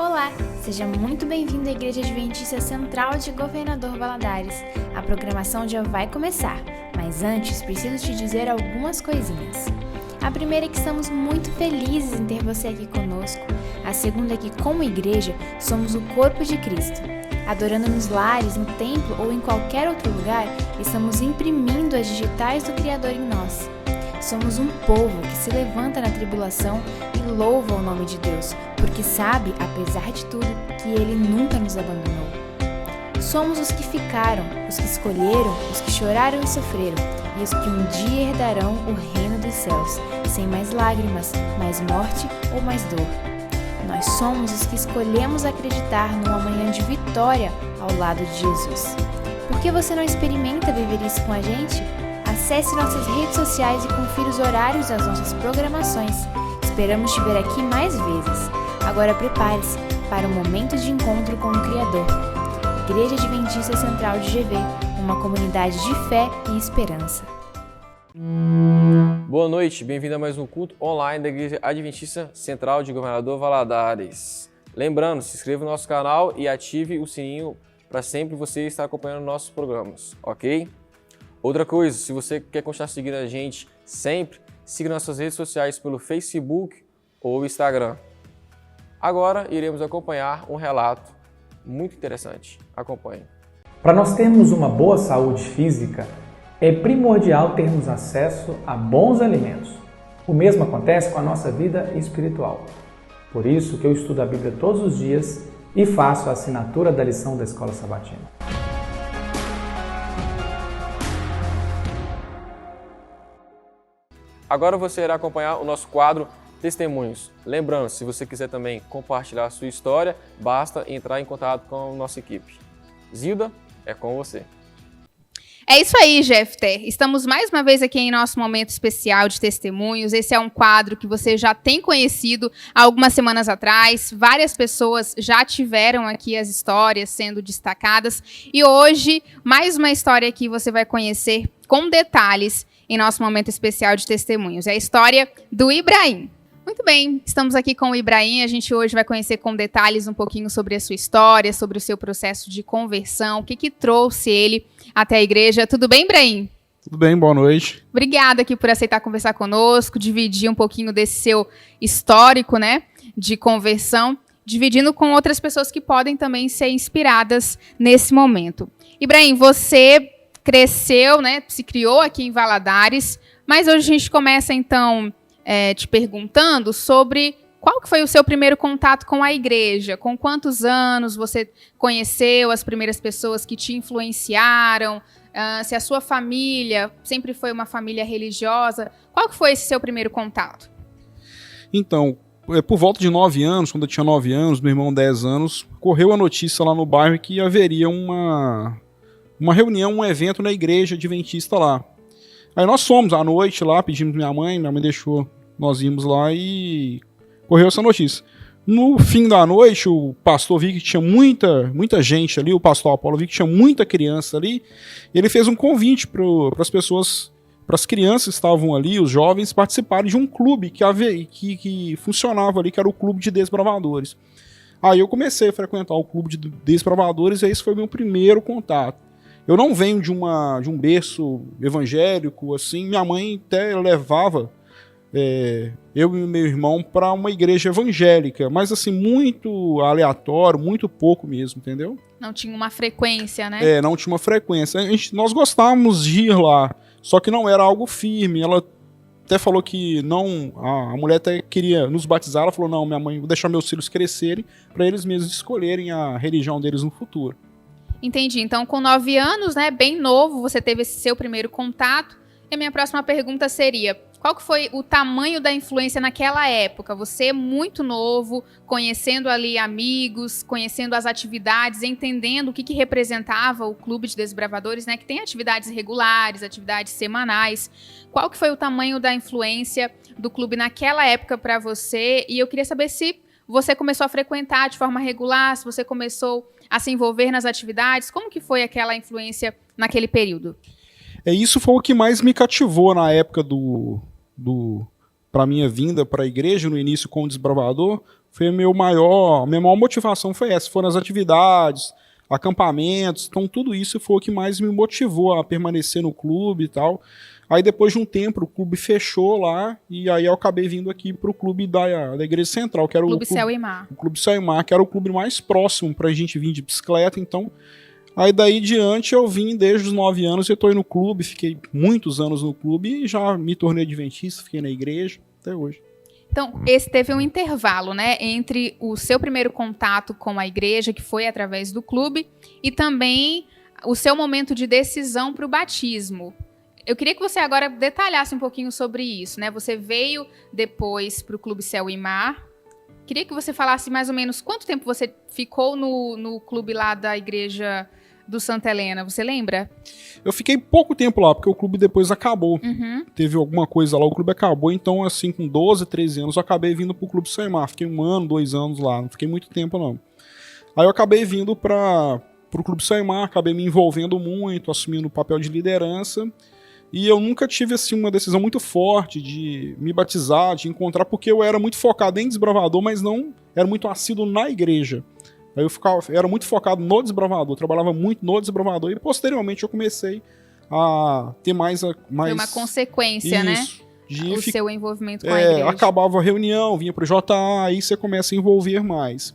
Olá, seja muito bem-vindo à Igreja Adventista Central de Governador Valadares. A programação já vai começar, mas antes preciso te dizer algumas coisinhas. A primeira é que estamos muito felizes em ter você aqui conosco. A segunda é que, como igreja, somos o corpo de Cristo. Adorando nos lares, no templo ou em qualquer outro lugar, estamos imprimindo as digitais do Criador em nós. Somos um povo que se levanta na tribulação e louva o nome de Deus, porque sabe, apesar de tudo, que Ele nunca nos abandonou. Somos os que ficaram, os que escolheram, os que choraram e sofreram, e os que um dia herdarão o reino dos céus, sem mais lágrimas, mais morte ou mais dor. Nós somos os que escolhemos acreditar num amanhã de vitória ao lado de Jesus. Por que você não experimenta viver isso com a gente? Acesse nossas redes sociais e confira os horários das nossas programações. Esperamos te ver aqui mais vezes. Agora prepare-se para um momento de encontro com o Criador. Igreja Adventista Central de GV, uma comunidade de fé e esperança. Boa noite, bem-vindo a mais um culto online da Igreja Adventista Central de Governador Valadares. Lembrando, se inscreva no nosso canal e ative o sininho para sempre você estar acompanhando nossos programas, ok? Outra coisa, se você quer continuar seguindo a gente sempre, siga nossas redes sociais pelo Facebook ou Instagram. Agora iremos acompanhar um relato muito interessante. Acompanhe. Para nós termos uma boa saúde física, é primordial termos acesso a bons alimentos. O mesmo acontece com a nossa vida espiritual. Por isso que eu estudo a Bíblia todos os dias e faço a assinatura da lição da Escola Sabatina. Agora você irá acompanhar o nosso quadro Testemunhos. Lembrando, se você quiser também compartilhar a sua história, basta entrar em contato com a nossa equipe. Zilda, é com você. É isso aí, Jefter. Estamos mais uma vez aqui em nosso momento especial de testemunhos. Esse é um quadro que você já tem conhecido há algumas semanas atrás. Várias pessoas já tiveram aqui as histórias sendo destacadas. E hoje, mais uma história que você vai conhecer com detalhes em nosso momento especial de testemunhos. É a história do Ibrahim. Muito bem, estamos aqui com o Ibrahim. A gente hoje vai conhecer com detalhes um pouquinho sobre a sua história, sobre o seu processo de conversão, o que trouxe ele até a igreja. Tudo bem, Ibrahim? Tudo bem, boa noite. Obrigada aqui por aceitar conversar conosco, dividir um pouquinho desse seu histórico, né, de conversão, dividindo com outras pessoas que podem também ser inspiradas nesse momento. Ibrahim, você cresceu, né, se criou aqui em Valadares, mas hoje a gente começa, então, te perguntando sobre qual que foi o seu primeiro contato com a igreja, com quantos anos você conheceu as primeiras pessoas que te influenciaram, se a sua família sempre foi uma família religiosa, qual que foi esse seu primeiro contato? Então, por volta de 9 anos, quando eu tinha 9 anos, meu irmão 10 anos, correu a notícia lá no bairro que haveria uma reunião, um evento na igreja adventista lá. Aí nós fomos à noite lá, pedimos minha mãe deixou, nós íamos lá e correu essa notícia. No fim da noite, o pastor viu que tinha muita gente ali, o pastor Apolo viu que tinha muita criança ali, e ele fez um convite para as pessoas, para as crianças que estavam ali, os jovens, participarem de um clube que funcionava ali, que era o Clube de Desbravadores. Aí eu comecei a frequentar o Clube de Desbravadores e esse foi o meu primeiro contato. Eu não venho de um berço evangélico, assim, minha mãe até levava eu e meu irmão para uma igreja evangélica, mas assim, muito aleatório, muito pouco mesmo, entendeu? Não tinha uma frequência, né? Não tinha uma frequência. Nós gostávamos de ir lá, só que não era algo firme. Ela até falou que não, a mulher até queria nos batizar, ela falou, não, minha mãe, vou deixar meus filhos crescerem para eles mesmos escolherem a religião deles no futuro. Entendi. Então, com 9 anos, né, bem novo, você teve esse seu primeiro contato. E a minha próxima pergunta seria, qual que foi o tamanho da influência naquela época? Você, muito novo, conhecendo ali amigos, conhecendo as atividades, entendendo o que representava o Clube de Desbravadores, né, que tem atividades regulares, atividades semanais. Qual que foi o tamanho da influência do clube naquela época para você? E eu queria saber se você começou a frequentar de forma regular, se você começou a se envolver nas atividades, como que foi aquela influência naquele período? Isso foi o que mais me cativou na época do para minha vinda para a igreja no início como desbravador, foi a minha maior motivação foi essa, foram as atividades, acampamentos, então tudo isso foi o que mais me motivou a permanecer no clube e tal. Aí depois de um tempo o clube fechou lá e aí eu acabei vindo aqui para o clube da Igreja Central, que era Clube Céu e Mar. O Clube Céu e Mar, que era o clube mais próximo para a gente vir de bicicleta, então aí daí diante eu vim desde os 9 anos, eu estou aí no clube, fiquei muitos anos no clube e já me tornei adventista, fiquei na igreja até hoje. Então, esse teve um intervalo, né, entre o seu primeiro contato com a igreja, que foi através do clube, e também o seu momento de decisão para o batismo. Eu queria que você agora detalhasse um pouquinho sobre isso, né? Você veio depois para o Clube Céu e Mar. Queria que você falasse mais ou menos quanto tempo você ficou no clube lá da igreja do Santa Helena, você lembra? Eu fiquei pouco tempo lá, porque o clube depois acabou. Uhum. Teve alguma coisa lá, o clube acabou, então assim, com 12, 13 anos, eu acabei vindo pro Clube Céu e Mar. Fiquei 1 ano, 2 anos lá, não fiquei muito tempo não. Aí eu acabei vindo pro Clube Céu e Mar, acabei me envolvendo muito, assumindo o papel de liderança. E eu nunca tive assim, uma decisão muito forte de me batizar, de encontrar, porque eu era muito focado em desbravador, mas não era muito assíduo na igreja. Aí eu era muito focado no desbravador, trabalhava muito no desbravador e posteriormente eu comecei a ter mais... Foi uma consequência, isso, né? O seu envolvimento com a igreja. Acabava a reunião, vinha pro JA, aí você começa a envolver mais.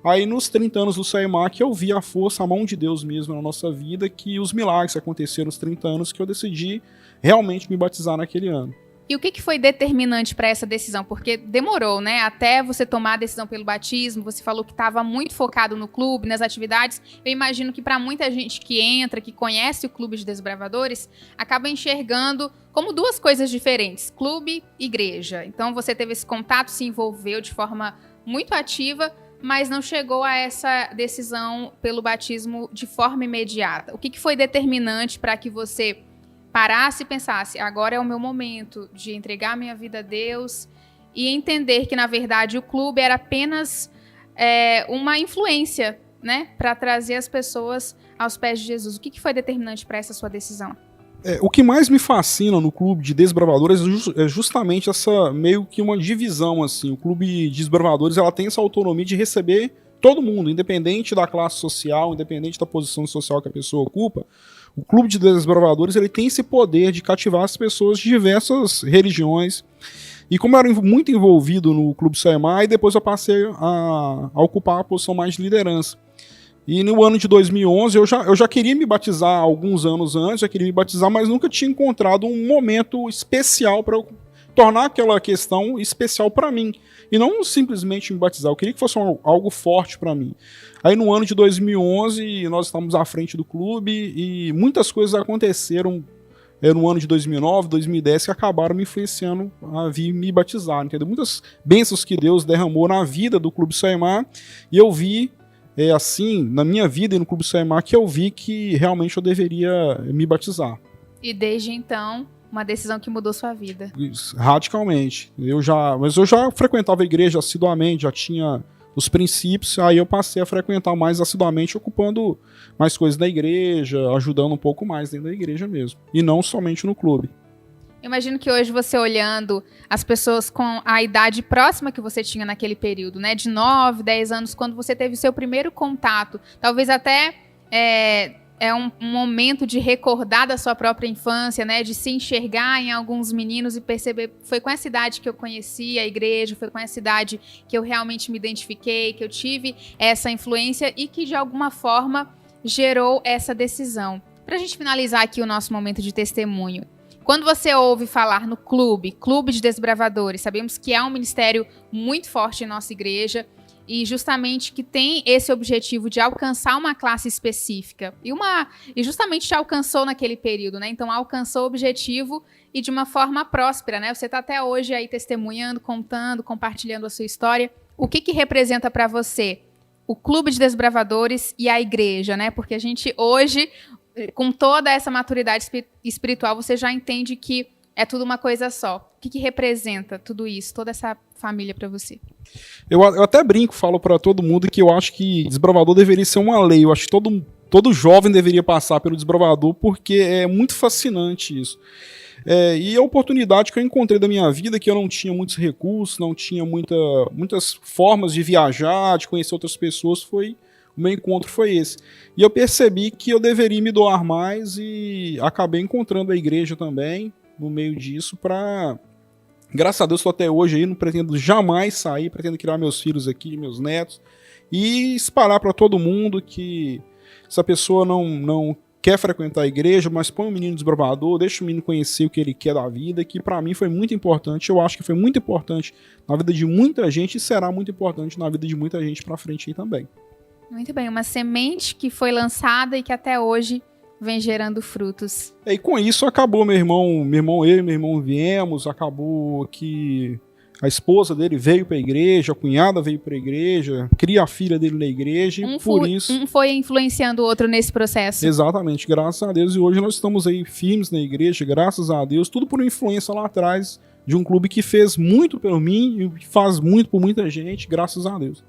Aí nos 30 anos do Saimar que eu vi a força, a mão de Deus mesmo na nossa vida, que os milagres aconteceram nos 30 anos que eu decidi realmente me batizar naquele ano. E o que foi determinante para essa decisão? Porque demorou, né? Até você tomar a decisão pelo batismo, você falou que estava muito focado no clube, nas atividades. Eu imagino que para muita gente que entra, que conhece o Clube de Desbravadores, acaba enxergando como 2 coisas diferentes, clube e igreja. Então você teve esse contato, se envolveu de forma muito ativa, mas não chegou a essa decisão pelo batismo de forma imediata. O que foi determinante para que você parasse e pensasse, agora é o meu momento de entregar minha vida a Deus e entender que, na verdade, o clube era apenas uma influência, né, para trazer as pessoas aos pés de Jesus. O que foi determinante para essa sua decisão? O que mais me fascina no clube de desbravadores é justamente essa meio que uma divisão, assim. O clube de desbravadores ela tem essa autonomia de receber todo mundo, independente da classe social, independente da posição social que a pessoa ocupa. O clube de desbravadores ele tem esse poder de cativar as pessoas de diversas religiões. E como eu era muito envolvido no Clube Saimar, e depois eu passei a ocupar a posição mais de liderança. E no ano de 2011 eu já queria me batizar alguns anos antes, já queria me batizar, mas nunca tinha encontrado um momento especial para eu tornar aquela questão especial para mim. E não simplesmente me batizar, eu queria que fosse algo forte para mim. Aí no ano de 2011 nós estávamos à frente do clube e muitas coisas aconteceram no ano de 2009, 2010 que acabaram me influenciando a vir me batizar, entendeu? Muitas bênçãos que Deus derramou na vida do Clube Saimar e eu vi assim, na minha vida e no Clube Saimar, que eu vi que realmente eu deveria me batizar. E desde então, uma decisão que mudou sua vida. Radicalmente. Mas eu já frequentava a igreja assiduamente, já tinha os princípios, aí eu passei a frequentar mais assiduamente, ocupando mais coisas da igreja, ajudando um pouco mais dentro da igreja mesmo. E não somente no clube. Eu imagino que hoje você olhando as pessoas com a idade próxima que você tinha naquele período, né, de 9, 10 anos, quando você teve o seu primeiro contato, talvez até um momento de recordar da sua própria infância, né, de se enxergar em alguns meninos e perceber, foi com essa idade que eu conheci a igreja, foi com essa idade que eu realmente me identifiquei, que eu tive essa influência e que de alguma forma gerou essa decisão. Para a gente finalizar aqui o nosso momento de testemunho, quando você ouve falar no Clube de Desbravadores, sabemos que é um ministério muito forte em nossa igreja e justamente que tem esse objetivo de alcançar uma classe específica. E justamente te alcançou naquele período, né? Então alcançou o objetivo e de uma forma próspera, né? Você está até hoje aí testemunhando, contando, compartilhando a sua história. O que representa para você o Clube de Desbravadores e a igreja, né? Porque a gente hoje, com toda essa maturidade espiritual, você já entende que é tudo uma coisa só. O que representa tudo isso, toda essa família para você? Eu até brinco, falo para todo mundo que eu acho que desbravador deveria ser uma lei. Eu acho que todo jovem deveria passar pelo desbravador, porque é muito fascinante isso. E a oportunidade que eu encontrei da minha vida, que eu não tinha muitos recursos, não tinha muitas formas de viajar, de conhecer outras pessoas, o meu encontro foi esse. E eu percebi que eu deveria me doar mais e acabei encontrando a igreja também, no meio disso, graças a Deus estou até hoje aí, não pretendo jamais sair, pretendo criar meus filhos aqui, meus netos, e espalhar para todo mundo que se a pessoa não quer frequentar a igreja, mas põe o menino desbravador, deixa o menino conhecer o que ele quer da vida, que para mim foi muito importante, eu acho que foi muito importante na vida de muita gente e será muito importante na vida de muita gente para frente aí também. Muito bem, uma semente que foi lançada e que até hoje vem gerando frutos. E com isso acabou eu e meu irmão viemos, acabou que a esposa dele veio para a igreja, a cunhada veio para a igreja, cria a filha dele na igreja e por isso... Um foi influenciando o outro nesse processo. Exatamente, graças a Deus. E hoje nós estamos aí firmes na igreja, graças a Deus, tudo por influência lá atrás de um clube que fez muito por mim e faz muito por muita gente, graças a Deus.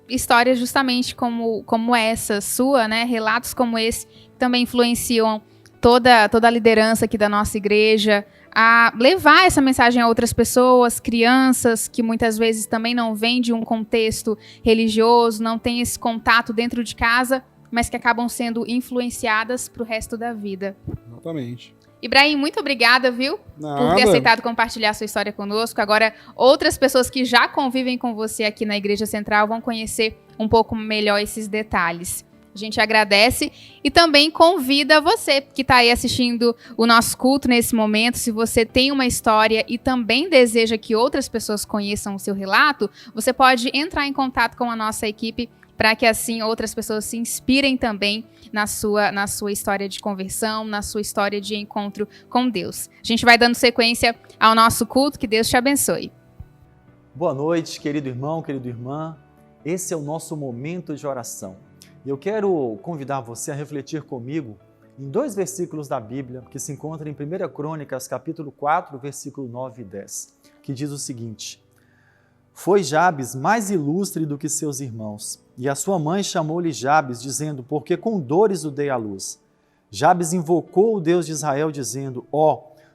Histórias justamente como essa sua, né? Relatos como esse também influenciam toda a liderança aqui da nossa igreja a levar essa mensagem a outras pessoas, crianças que muitas vezes também não vêm de um contexto religioso, não têm esse contato dentro de casa, mas que acabam sendo influenciadas para o resto da vida. Exatamente. Ibrahim, muito obrigada, viu? Nada. Por ter aceitado compartilhar sua história conosco. Agora, outras pessoas que já convivem com você aqui na Igreja Central vão conhecer um pouco melhor esses detalhes. A gente agradece e também convida você que está aí assistindo o nosso culto nesse momento, se você tem uma história e também deseja que outras pessoas conheçam o seu relato, você pode entrar em contato com a nossa equipe para que assim outras pessoas se inspirem também na sua história de conversão, na sua história de encontro com Deus. A gente vai dando sequência ao nosso culto, que Deus te abençoe. Boa noite, querido irmão, querida irmã. Esse é o nosso momento de oração. E eu quero convidar você a refletir comigo em 2 versículos da Bíblia que se encontram em 1 Crônicas, capítulo 4, versículo 9 e 10, que diz o seguinte: Foi Jabes mais ilustre do que seus irmãos, e a sua mãe chamou-lhe Jabes, dizendo, porque com dores o dei à luz. Jabes invocou o Deus de Israel, dizendo,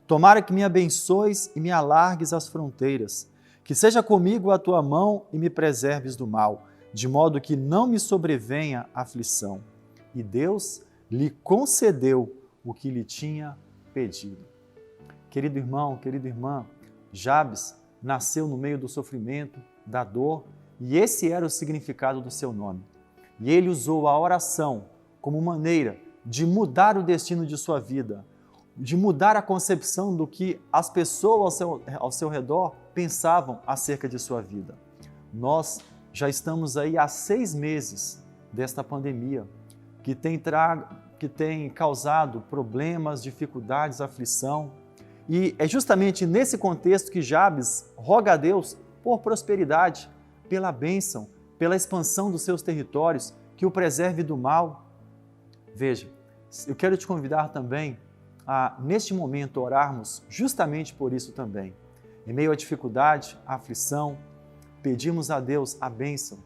tomara que me abençoes e me alargues as fronteiras, que seja comigo a tua mão e me preserves do mal, de modo que não me sobrevenha aflição. E Deus lhe concedeu o que lhe tinha pedido. Querido irmão, querida irmã, Jabes nasceu no meio do sofrimento, da dor, e esse era o significado do seu nome. E ele usou a oração como maneira de mudar o destino de sua vida, de mudar a concepção do que as pessoas ao seu redor pensavam acerca de sua vida. Nós já estamos aí há 6 meses desta pandemia, que tem causado problemas, dificuldades, aflição. E é justamente nesse contexto que Jabes roga a Deus por prosperidade, pela bênção, pela expansão dos seus territórios, que o preserve do mal. Veja, eu quero te convidar também a, neste momento, orarmos justamente por isso também. Em meio à dificuldade, à aflição, pedimos a Deus a bênção,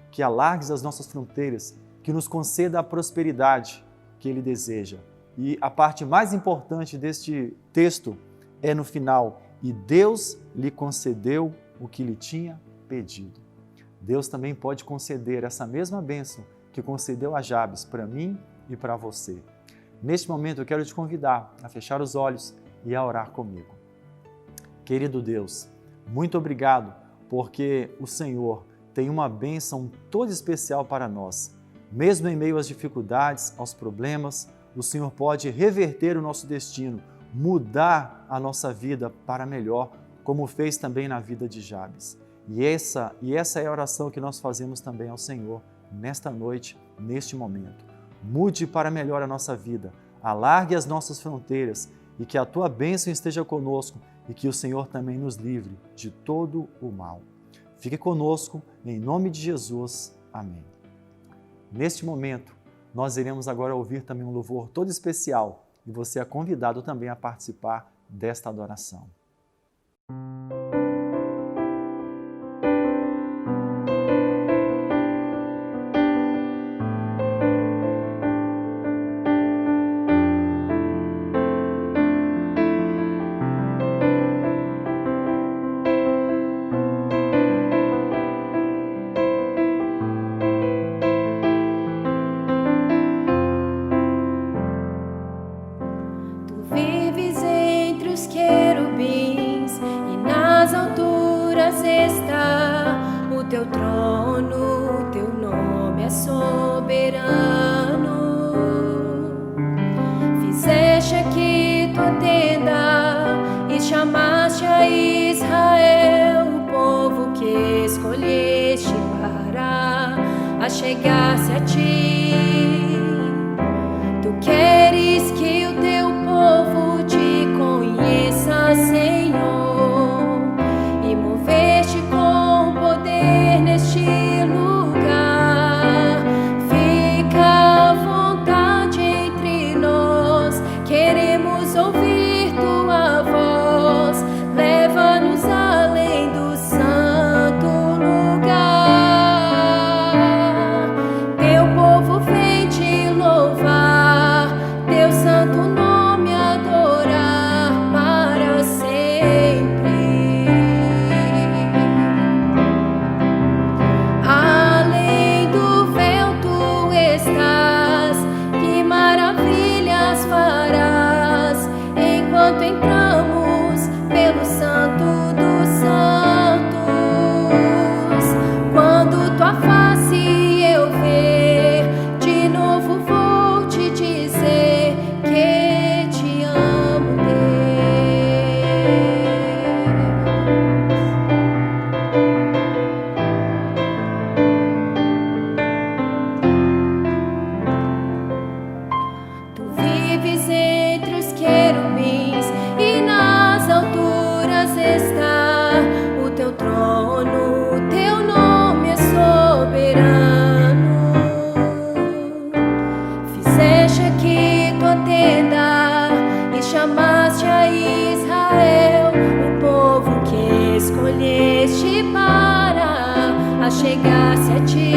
que alargue as nossas fronteiras, que nos conceda a prosperidade que Ele deseja. E a parte mais importante deste texto é no final, e Deus lhe concedeu o que lhe tinha pedido. Deus também pode conceder essa mesma bênção que concedeu a Jabes para mim e para você. Neste momento eu quero te convidar a fechar os olhos e a orar comigo. Querido Deus, muito obrigado porque o Senhor tem uma bênção toda especial para nós. Mesmo em meio às dificuldades, aos problemas, o Senhor pode reverter o nosso destino, mudar a nossa vida para melhor, como fez também na vida de Jabes. E essa é a oração que nós fazemos também ao Senhor nesta noite, neste momento. Mude para melhor a nossa vida, alargue as nossas fronteiras e que a Tua bênção esteja conosco e que o Senhor também nos livre de todo o mal. Fique conosco, em nome de Jesus. Amém. Neste momento, nós iremos agora ouvir também um louvor todo especial e você é convidado também a participar desta adoração. achegar-se a ti. Tu queres que o teu povo te conheça, Senhor, e moveste com poder neste lugar. Fica à vontade entre nós, queremos ouvir tua voz. Leva-nos além do santo lugar. Teu povo vem te louvar, teu santo nome adorar para sempre. Além do véu tu estás, que maravilhas farás enquanto entramos pelo Santo dos Santos. Quando tua face eu ver, de novo vou te dizer que te amo, Deus. Tu vives entre os querubins e nas alturas está o teu trono, o teu nome é soberano. Fizeste aqui tua tenda e chamaste a Israel, o povo que escolheste para achegar-se a ti.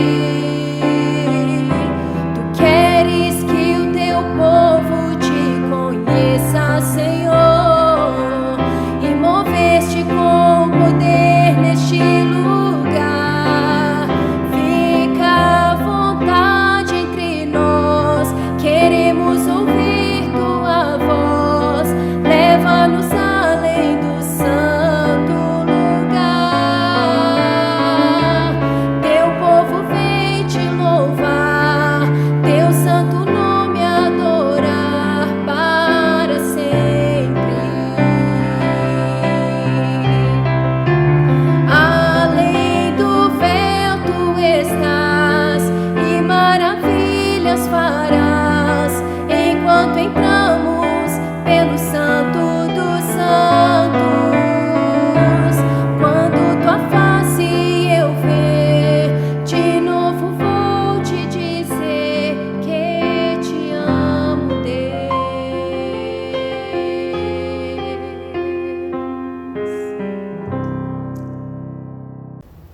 Tu queres que o teu povo te conheça, Senhor, e moveste com poder neste lugar. Fica à vontade entre nós, queremos ouvir tua voz. Leva-nos além do santo lugar. Teu povo vem te louvar, teu santo nome adorar para sempre. Além do véu tu estás e maravilhas farás enquanto entramos pelo Santo dos Santos. Quando tua face eu ver, de novo vou te dizer que te amo, Deus.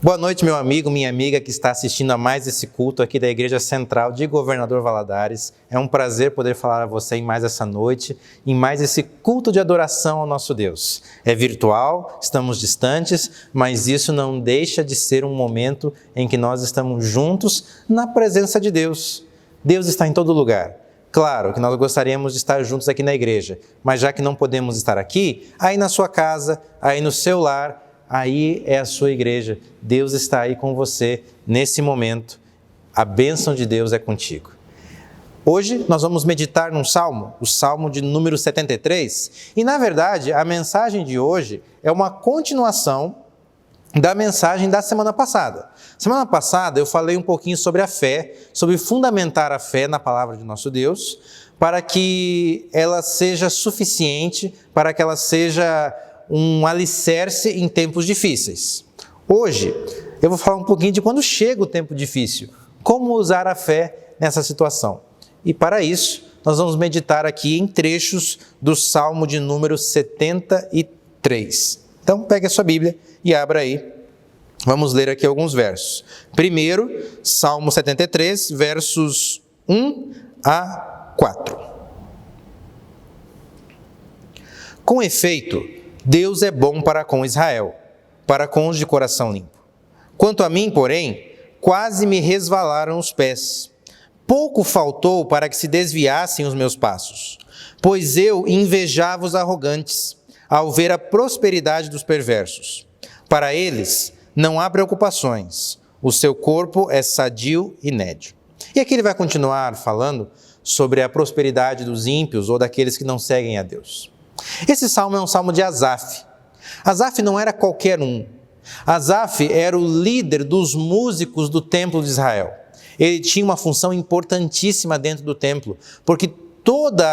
Boa noite, meu amigo, minha amiga que está assistindo a mais esse culto aqui da Igreja Central de Governador Valadares. É um prazer poder falar a você em mais essa noite, em mais esse culto de adoração ao nosso Deus. É virtual, estamos distantes, mas isso não deixa de ser um momento em que nós estamos juntos na presença de Deus. Deus está em todo lugar. Claro que nós gostaríamos de estar juntos aqui na igreja, mas já que não podemos estar aqui, aí na sua casa, aí no seu lar, aí é a sua igreja. Deus está aí com você nesse momento. A bênção de Deus é contigo. Hoje nós vamos meditar num salmo, o salmo de número 73. E na verdade, a mensagem de hoje é uma continuação da mensagem da semana passada. Semana passada eu falei um pouquinho sobre a fé, sobre fundamentar a fé na palavra de nosso Deus, para que ela seja suficiente, para que ela seja um alicerce em tempos difíceis. Hoje, eu vou falar um pouquinho de quando chega o tempo difícil, como usar a fé nessa situação. E para isso, nós vamos meditar aqui em trechos do Salmo de número 73. Então, pegue a sua Bíblia e abra aí. Vamos ler aqui alguns versos. Primeiro, Salmo 73, versos 1 a 4. Com efeito, Deus é bom para com Israel, para com os de coração limpo. Quanto a mim, porém, quase me resvalaram os pés. Pouco faltou para que se desviassem os meus passos, pois eu invejava os arrogantes, ao ver a prosperidade dos perversos. Para eles não há preocupações, o seu corpo é sadio e nédio. E aqui ele vai continuar falando sobre a prosperidade dos ímpios ou daqueles que não seguem a Deus. Esse salmo é um salmo de Asaf. Asaf não era qualquer um. Asaf era o líder dos músicos do templo de Israel. ele tinha uma função importantíssima dentro do templo, porque toda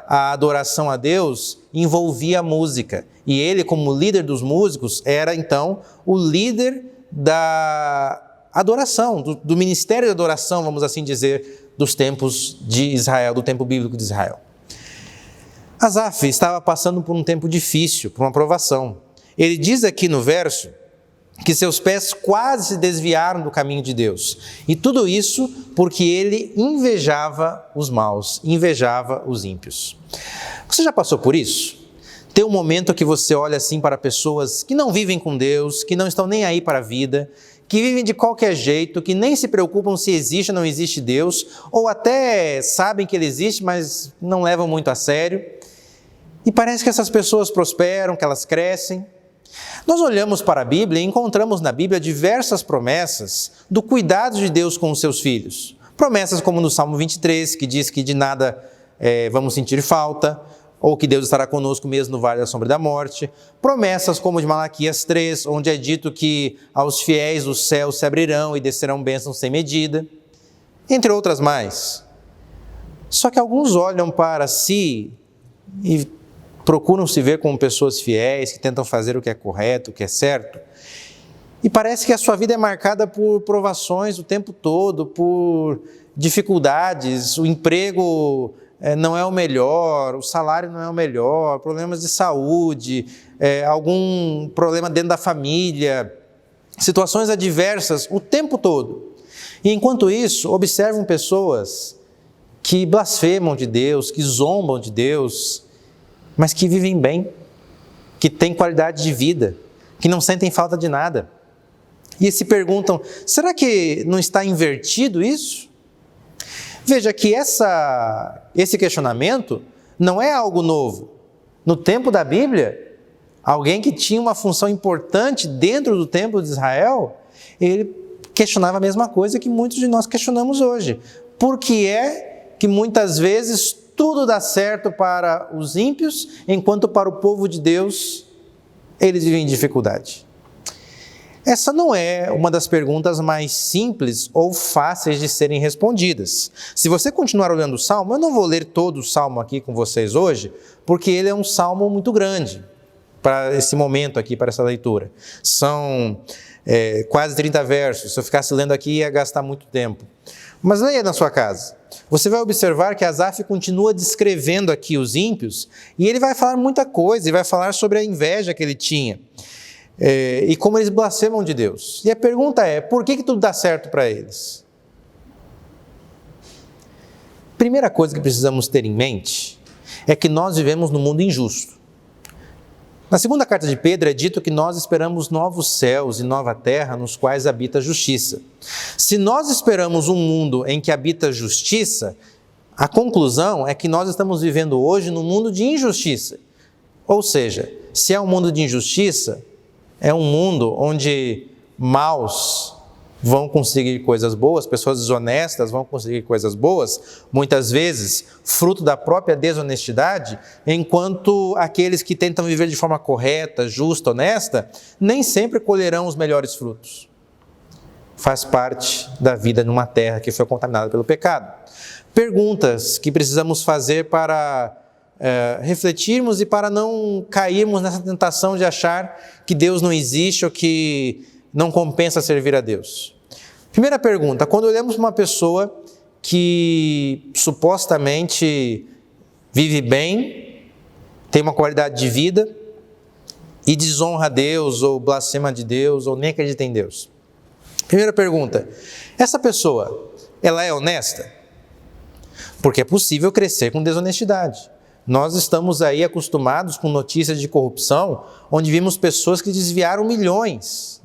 a adoração a Deus envolvia a música. E ele, como líder dos músicos, era então o líder da adoração, do ministério de adoração, vamos assim dizer, dos tempos de Israel, do tempo bíblico de Israel. Asaf estava passando por um tempo difícil, por uma provação. Ele diz aqui no verso que seus pés quase se desviaram do caminho de Deus. E tudo isso porque ele invejava os maus, invejava os ímpios. Você já passou por isso? Tem um momento que você olha assim para pessoas que não vivem com Deus, que não estão nem aí para a vida, que vivem de qualquer jeito, que nem se preocupam se existe ou não existe Deus, ou até sabem que Ele existe, mas não levam muito a sério. E parece que essas pessoas prosperam, que elas crescem. Nós olhamos para a Bíblia e encontramos na Bíblia diversas promessas do cuidado de Deus com os seus filhos. Promessas como no Salmo 23, que diz que de nada vamos sentir falta, ou que Deus estará conosco mesmo no vale da sombra da morte. Promessas como de Malaquias 3, onde é dito que aos fiéis os céus se abrirão e descerão bênçãos sem medida, entre outras mais. Só que alguns olham para si e procuram se ver como pessoas fiéis, que tentam fazer o que é correto, o que é certo. E parece que a sua vida é marcada por provações o tempo todo, por dificuldades, o emprego não é o melhor, o salário não é o melhor, problemas de saúde, algum problema dentro da família, situações adversas o tempo todo. E enquanto isso, observam pessoas que blasfemam de Deus, que zombam de Deus, mas que vivem bem, que têm qualidade de vida, que não sentem falta de nada. E se perguntam, será que não está invertido isso? Veja que esse questionamento não é algo novo. No tempo da Bíblia, alguém que tinha uma função importante dentro do templo de Israel, ele questionava a mesma coisa que muitos de nós questionamos hoje. Por que é que muitas vezes tudo dá certo para os ímpios, enquanto para o povo de Deus, eles vivem em dificuldade? Essa não é uma das perguntas mais simples ou fáceis de serem respondidas. Se você continuar olhando o Salmo, eu não vou ler todo o Salmo aqui com vocês hoje, porque ele é um Salmo muito grande para esse momento aqui, para essa leitura. São quase 30 versos. Se eu ficasse lendo aqui, ia gastar muito tempo. Mas leia na sua casa. Você vai observar que Asaf continua descrevendo aqui os ímpios, e ele vai falar muita coisa, ele vai falar sobre a inveja que ele tinha, e como eles blasfemam de Deus. E a pergunta é, por que tudo dá certo para eles? Primeira coisa que precisamos ter em mente é que nós vivemos num mundo injusto. Na segunda carta de Pedro é dito que nós esperamos novos céus e nova terra nos quais habita a justiça. Se nós esperamos um mundo em que habita a justiça, a conclusão é que nós estamos vivendo hoje num mundo de injustiça. Ou seja, se é um mundo de injustiça, é um mundo onde maus vão conseguir coisas boas, pessoas desonestas vão conseguir coisas boas, muitas vezes fruto da própria desonestidade, enquanto aqueles que tentam viver de forma correta, justa, honesta, nem sempre colherão os melhores frutos. Faz parte da vida numa terra que foi contaminada pelo pecado. Perguntas que precisamos fazer para refletirmos e para não cairmos nessa tentação de achar que Deus não existe ou que não compensa servir a Deus. Primeira pergunta, quando olhamos para uma pessoa que supostamente vive bem, tem uma qualidade de vida e desonra a Deus ou blasfema de Deus ou nem acredita em Deus. Primeira pergunta, essa pessoa, ela é honesta? Porque é possível crescer com desonestidade. Nós estamos aí acostumados com notícias de corrupção, onde vimos pessoas que desviaram milhões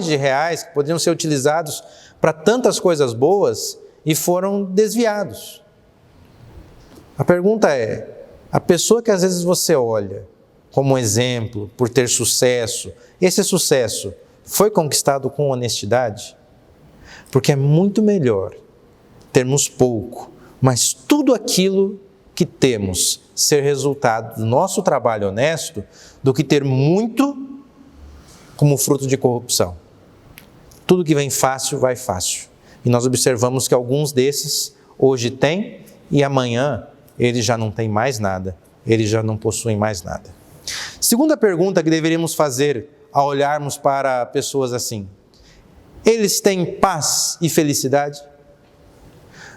de reais que poderiam ser utilizados para tantas coisas boas e foram desviados. A pergunta é, a pessoa que às vezes você olha como exemplo por ter sucesso, esse sucesso foi conquistado com honestidade? Porque é muito melhor termos pouco, mas tudo aquilo que temos ser resultado do nosso trabalho honesto, do que ter muito como fruto de corrupção. Tudo que vem fácil, vai fácil. E nós observamos que alguns desses hoje têm e amanhã eles já não têm mais nada, eles já não possuem mais nada. Segunda pergunta que deveríamos fazer ao olharmos para pessoas assim: eles têm paz e felicidade?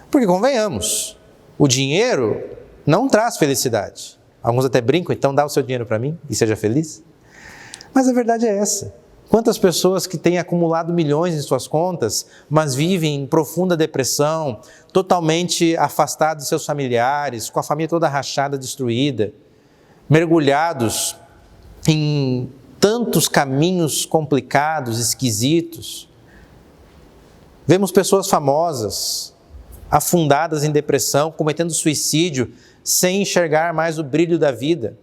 Porque convenhamos, o dinheiro não traz felicidade. Alguns até brincam, então dá o seu dinheiro para mim e seja feliz. Mas a verdade é essa. Quantas pessoas que têm acumulado milhões em suas contas, mas vivem em profunda depressão, totalmente afastados de seus familiares, com a família toda rachada, destruída, mergulhados em tantos caminhos complicados, esquisitos. Vemos pessoas famosas, afundadas em depressão, cometendo suicídio, sem enxergar mais o brilho da vida.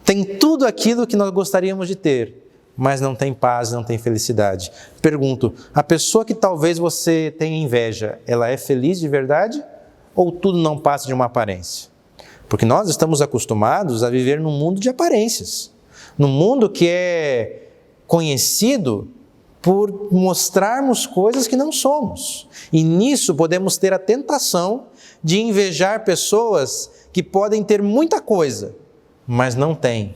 Tem tudo aquilo que nós gostaríamos de ter, mas não tem paz, não tem felicidade. Pergunto, a pessoa que talvez você tenha inveja, ela é feliz de verdade? Ou tudo não passa de uma aparência? Porque nós estamos acostumados a viver num mundo de aparências. Num mundo que é conhecido por mostrarmos coisas que não somos. E nisso podemos ter a tentação de invejar pessoas que podem ter muita coisa, mas não têm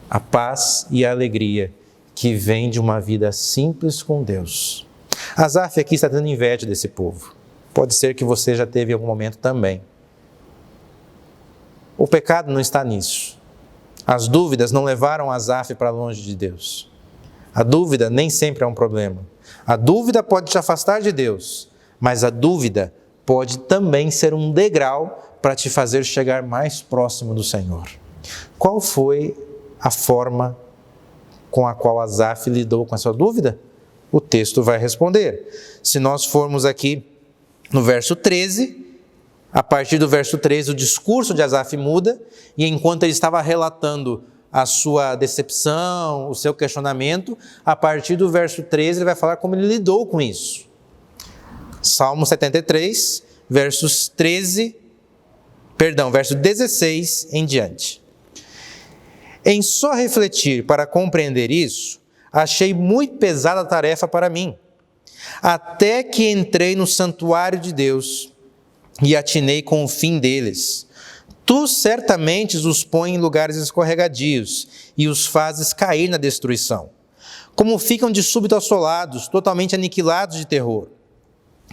a paz e a alegria que vem de uma vida simples com Deus. Asaf aqui está tendo inveja desse povo. Pode ser que você já teve em algum momento também. O pecado não está nisso. As dúvidas não levaram Asaf para longe de Deus. A dúvida nem sempre é um problema. A dúvida pode te afastar de Deus, mas a dúvida pode também ser um degrau para te fazer chegar mais próximo do Senhor. Qual foi a forma com a qual Asaf lidou com essa dúvida? O texto vai responder. Se nós formos aqui no verso 13, a partir do verso 13 o discurso de Asaf muda, e enquanto ele estava relatando a sua decepção, o seu questionamento, a partir do verso 13 ele vai falar como ele lidou com isso. Salmo 73, verso 16 em diante. Em só refletir para compreender isso, achei muito pesada a tarefa para mim, até que entrei no santuário de Deus e atinei com o fim deles. Tu certamente os pões em lugares escorregadios e os fazes cair na destruição. Como ficam de súbito assolados, totalmente aniquilados de terror.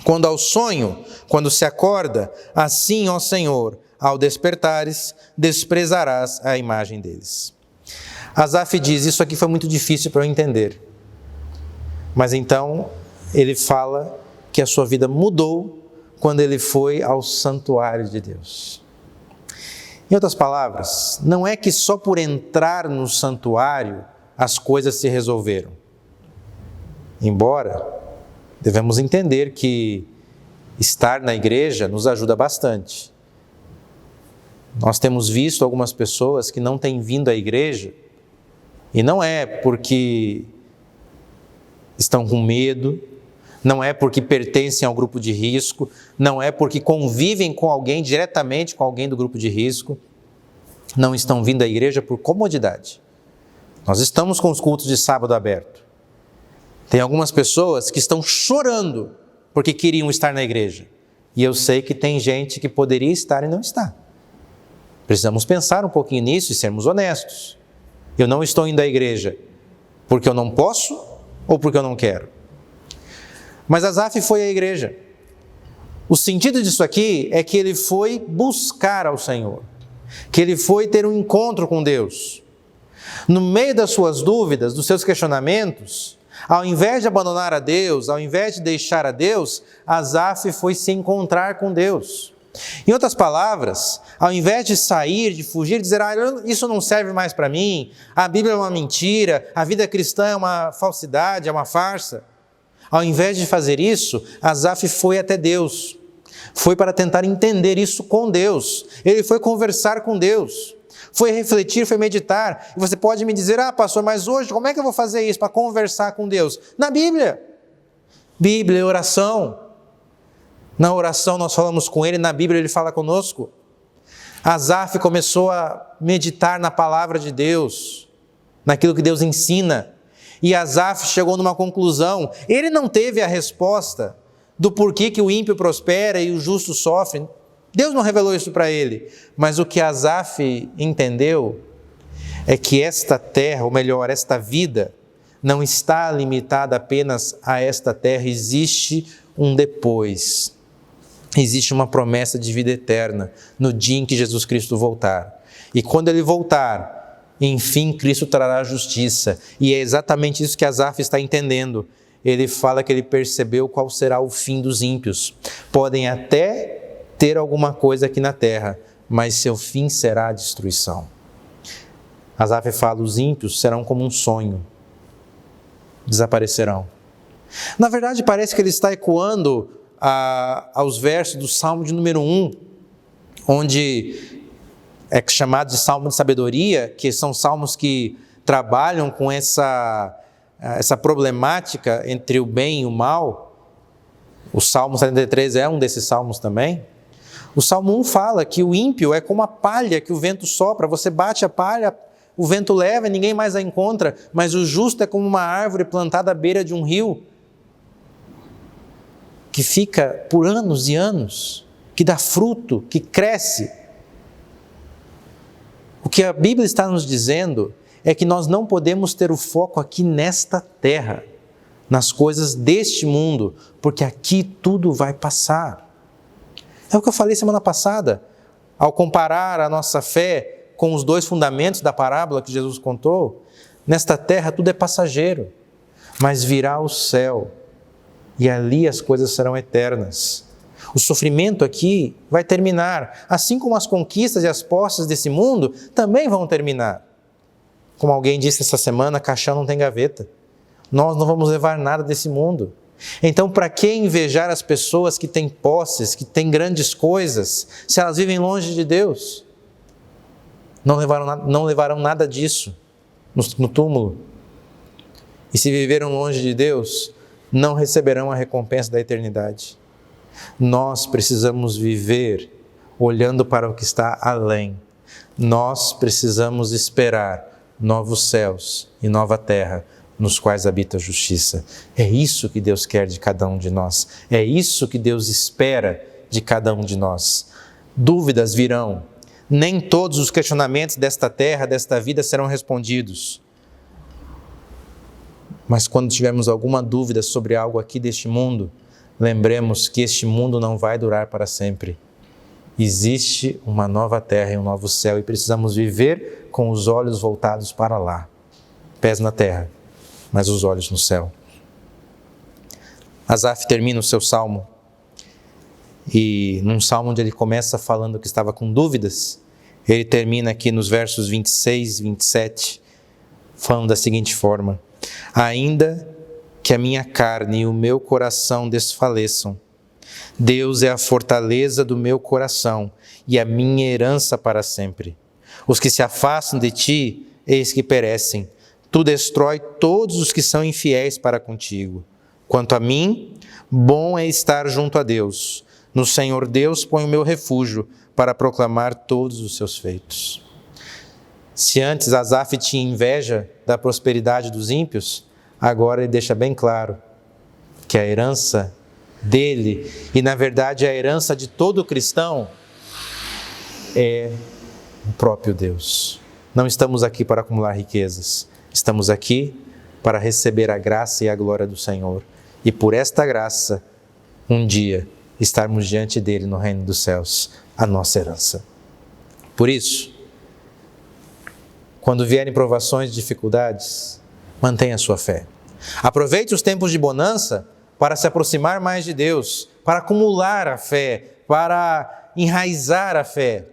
Quando ao sonho, quando se acorda, assim, ó Senhor, ao despertares, desprezarás a imagem deles. Asaf diz, isso aqui foi muito difícil para eu entender. Mas então, ele fala que a sua vida mudou quando ele foi ao santuário de Deus. Em outras palavras, não é que só por entrar no santuário as coisas se resolveram. Embora devemos entender que estar na igreja nos ajuda bastante. Nós temos visto algumas pessoas que não têm vindo à igreja, e não é porque estão com medo, não é porque pertencem ao grupo de risco, não é porque convivem com alguém, diretamente com alguém do grupo de risco, não estão vindo à igreja por comodidade. Nós estamos com os cultos de sábado aberto. Tem algumas pessoas que estão chorando porque queriam estar na igreja. E eu sei que tem gente que poderia estar e não está. Precisamos pensar um pouquinho nisso e sermos honestos. Eu não estou indo à igreja porque eu não posso ou porque eu não quero. Mas Asaf foi à igreja. O sentido disso aqui é que ele foi buscar ao Senhor, que ele foi ter um encontro com Deus. No meio das suas dúvidas, dos seus questionamentos, ao invés de abandonar a Deus, ao invés de deixar a Deus, Asaf foi se encontrar com Deus. Em outras palavras, ao invés de sair, de fugir, dizer, isso não serve mais para mim, a Bíblia é uma mentira, a vida cristã é uma falsidade, é uma farsa. Ao invés de fazer isso, Asaf foi até Deus. Foi para tentar entender isso com Deus. Ele foi conversar com Deus. Foi refletir, foi meditar. E você pode me dizer, pastor, mas hoje como é que eu vou fazer isso para conversar com Deus? Na Bíblia. Bíblia, oração. Na oração nós falamos com Ele, na Bíblia Ele fala conosco. Asaf começou a meditar na palavra de Deus, naquilo que Deus ensina. E Asaf chegou numa conclusão. Ele não teve a resposta do porquê que o ímpio prospera e o justo sofre. Deus não revelou isso para ele. Mas o que Asaf entendeu é que esta terra, ou melhor, esta vida, não está limitada apenas a esta terra. Existe um depois. Existe uma promessa de vida eterna no dia em que Jesus Cristo voltar. E quando Ele voltar, enfim, Cristo trará justiça. E é exatamente isso que Asaf está entendendo. Ele fala que ele percebeu qual será o fim dos ímpios. Podem até ter alguma coisa aqui na terra, mas seu fim será a destruição. Asaf fala, os ímpios serão como um sonho. Desaparecerão. Na verdade, parece que ele está ecoando aos versos do Salmo de número 1, onde é chamado de Salmo de Sabedoria, que são salmos que trabalham com essa problemática entre o bem e o mal. O Salmo 73 é um desses salmos também. O Salmo 1 fala que o ímpio é como a palha que o vento sopra, você bate a palha, o vento leva e ninguém mais a encontra, mas o justo é como uma árvore plantada à beira de um rio, que fica por anos e anos, que dá fruto, que cresce. O que a Bíblia está nos dizendo é que nós não podemos ter o foco aqui nesta terra, nas coisas deste mundo, porque aqui tudo vai passar. É o que eu falei semana passada, ao comparar a nossa fé com os dois fundamentos da parábola que Jesus contou. Nesta terra tudo é passageiro, mas virá o céu, e ali as coisas serão eternas. O sofrimento aqui vai terminar, assim como as conquistas e as posses desse mundo também vão terminar. Como alguém disse essa semana, caixão não tem gaveta. Nós não vamos levar nada desse mundo. Então, para que invejar as pessoas que têm posses, que têm grandes coisas, se elas vivem longe de Deus? Não levarão nada disso no túmulo. E se viveram longe de Deus, não receberão a recompensa da eternidade. Nós precisamos viver olhando para o que está além. Nós precisamos esperar novos céus e nova terra, nos quais habita a justiça. É isso que Deus quer de cada um de nós. É isso que Deus espera de cada um de nós. Dúvidas virão. Nem todos os questionamentos desta terra, desta vida serão respondidos. Mas quando tivermos alguma dúvida sobre algo aqui deste mundo, lembremos que este mundo não vai durar para sempre. Existe uma nova terra e um novo céu e precisamos viver com os olhos voltados para lá. Pés na terra, mas os olhos no céu. Asaf termina o seu salmo e num salmo onde ele começa falando que estava com dúvidas, ele termina aqui nos versos 26 e 27, falando da seguinte forma: ainda que a minha carne e o meu coração desfaleçam, Deus é a fortaleza do meu coração e a minha herança para sempre. Os que se afastam de ti, eis que perecem. Tu destrói todos os que são infiéis para contigo. Quanto a mim, bom é estar junto a Deus. No Senhor Deus põe o meu refúgio para proclamar todos os seus feitos. Se antes Asaf tinha inveja da prosperidade dos ímpios, agora ele deixa bem claro que a herança dele, e na verdade a herança de todo cristão, é o próprio Deus. Não estamos aqui para acumular riquezas, estamos aqui para receber a graça e a glória do Senhor. E por esta graça, um dia, estarmos diante dele no reino dos céus, a nossa herança. Por isso, quando vierem provações e dificuldades, mantenha a sua fé. Aproveite os tempos de bonança para se aproximar mais de Deus, para acumular a fé, para enraizar a fé.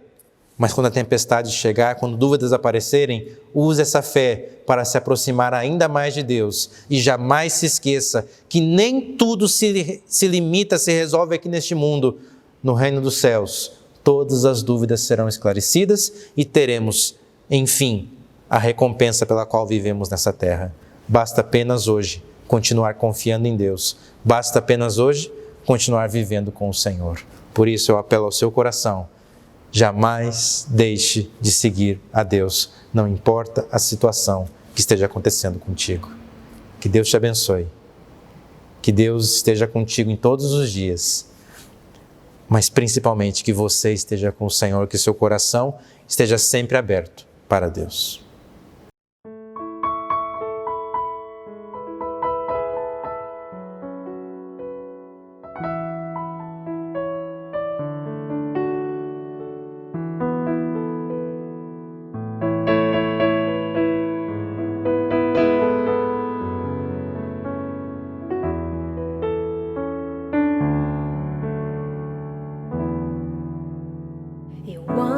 Mas quando a tempestade chegar, quando dúvidas aparecerem, use essa fé para se aproximar ainda mais de Deus. E jamais se esqueça que nem tudo se limita, se resolve aqui neste mundo. No reino dos céus, todas as dúvidas serão esclarecidas e teremos, enfim, a recompensa pela qual vivemos nessa terra. Basta apenas hoje continuar confiando em Deus. Basta apenas hoje continuar vivendo com o Senhor. Por isso eu apelo ao seu coração. Jamais deixe de seguir a Deus, não importa a situação que esteja acontecendo contigo. Que Deus te abençoe. Que Deus esteja contigo em todos os dias, mas principalmente que você esteja com o Senhor, que seu coração esteja sempre aberto para Deus.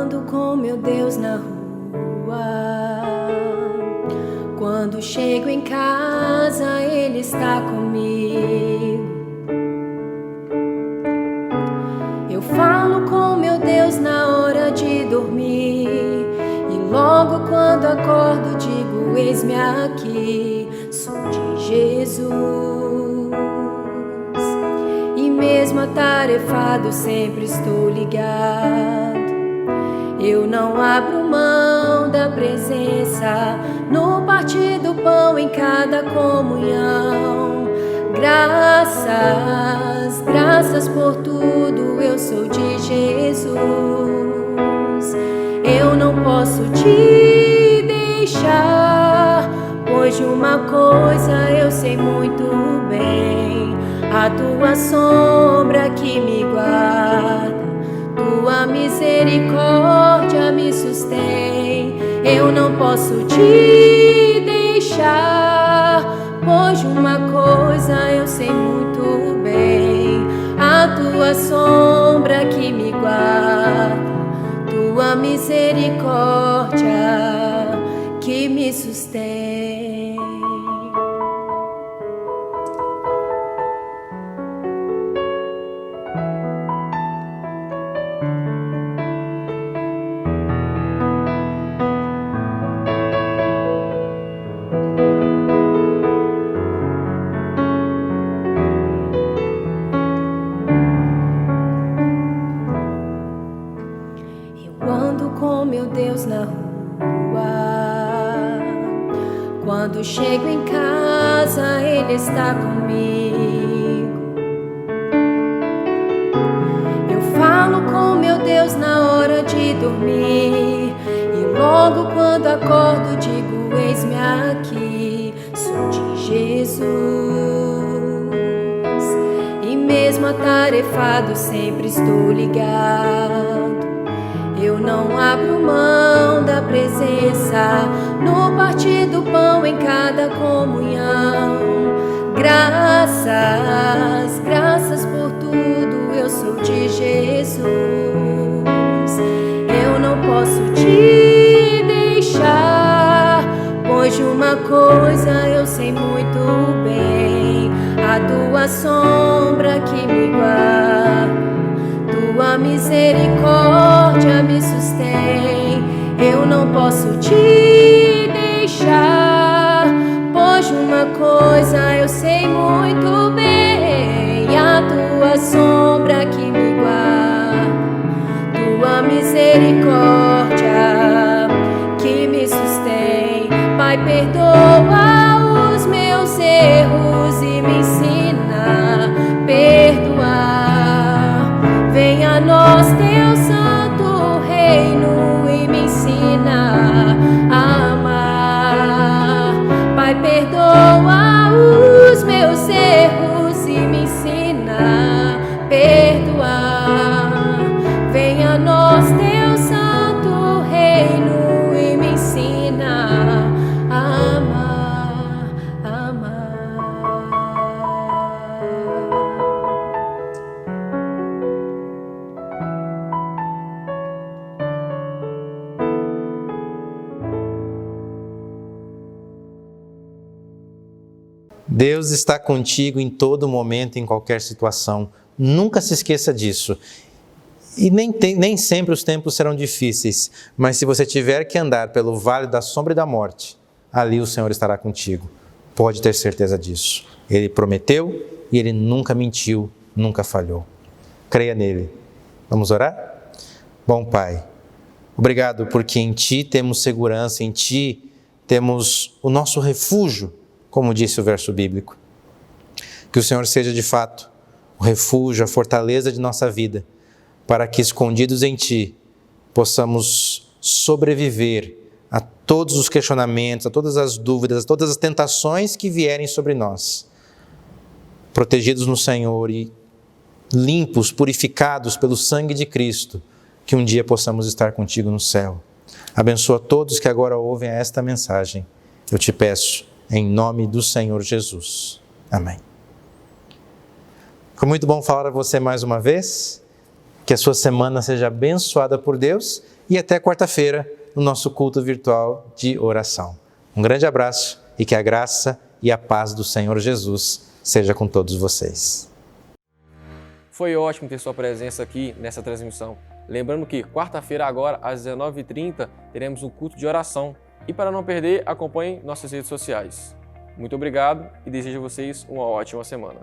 Ando com meu Deus na rua. Quando chego em casa, Ele está comigo. Eu falo com meu Deus na hora de dormir, e logo quando acordo digo: eis-me aqui, sou de Jesus. E mesmo atarefado sempre estou ligado. Eu não abro mão da presença no partir do pão, em cada comunhão. Graças, graças por tudo, eu sou de Jesus. Eu não posso te deixar, pois de uma coisa eu sei muito bem: a tua sombra que me guarda, tua misericórdia me sustém. Eu não posso te deixar, pois de uma coisa eu sei muito bem: a tua sombra que me guarda, tua misericórdia que me sustém. Na rua, quando chego em casa, Ele está comigo. Eu falo com meu Deus na hora de dormir, e logo quando acordo digo: eis-me aqui, sou de Jesus. E mesmo atarefado sempre estou ligado. Eu não abro mão da presença no partir do pão, em cada comunhão. Graças, graças por tudo, eu sou de Jesus. Eu não posso te deixar, pois de uma coisa eu sei muito bem: a tua sombra que me guarda, tua misericórdia me sustém. Eu não posso te deixar, pois de uma coisa eu sei muito bem: a tua sombra que me guarda, tua misericórdia que me sustém. Pai, perdoa os meus erros e me ensina a perdoar. Venha a nós teu santo reino e me ensina a amar. Pai, perdoa os meus erros e me ensina a perdoar. Venha a nós teu santo reino e me ensina a amar, a amar. Deus está contigo em todo momento, em qualquer situação. Nunca se esqueça disso. E nem sempre os tempos serão difíceis, mas se você tiver que andar pelo vale da sombra e da morte, ali o Senhor estará contigo. Pode ter certeza disso. Ele prometeu e Ele nunca mentiu, nunca falhou. Creia nele. Vamos orar? Bom Pai, obrigado porque em Ti temos segurança, em Ti temos o nosso refúgio, como disse o verso bíblico. Que o Senhor seja de fato o refúgio, a fortaleza de nossa vida, para que escondidos em Ti possamos sobreviver a todos os questionamentos, a todas as dúvidas, a todas as tentações que vierem sobre nós, protegidos no Senhor e limpos, purificados pelo sangue de Cristo, que um dia possamos estar contigo no céu. Abençoa todos que agora ouvem esta mensagem. Eu te peço, em nome do Senhor Jesus. Amém. Foi muito bom falar a você mais uma vez. Que a sua semana seja abençoada por Deus e até quarta-feira no nosso culto virtual de oração. Um grande abraço e que a graça e a paz do Senhor Jesus seja com todos vocês. Foi ótimo ter sua presença aqui nessa transmissão. Lembrando que quarta-feira agora, às 19h30, teremos um culto de oração. E para não perder, acompanhe nossas redes sociais. Muito obrigado e desejo a vocês uma ótima semana.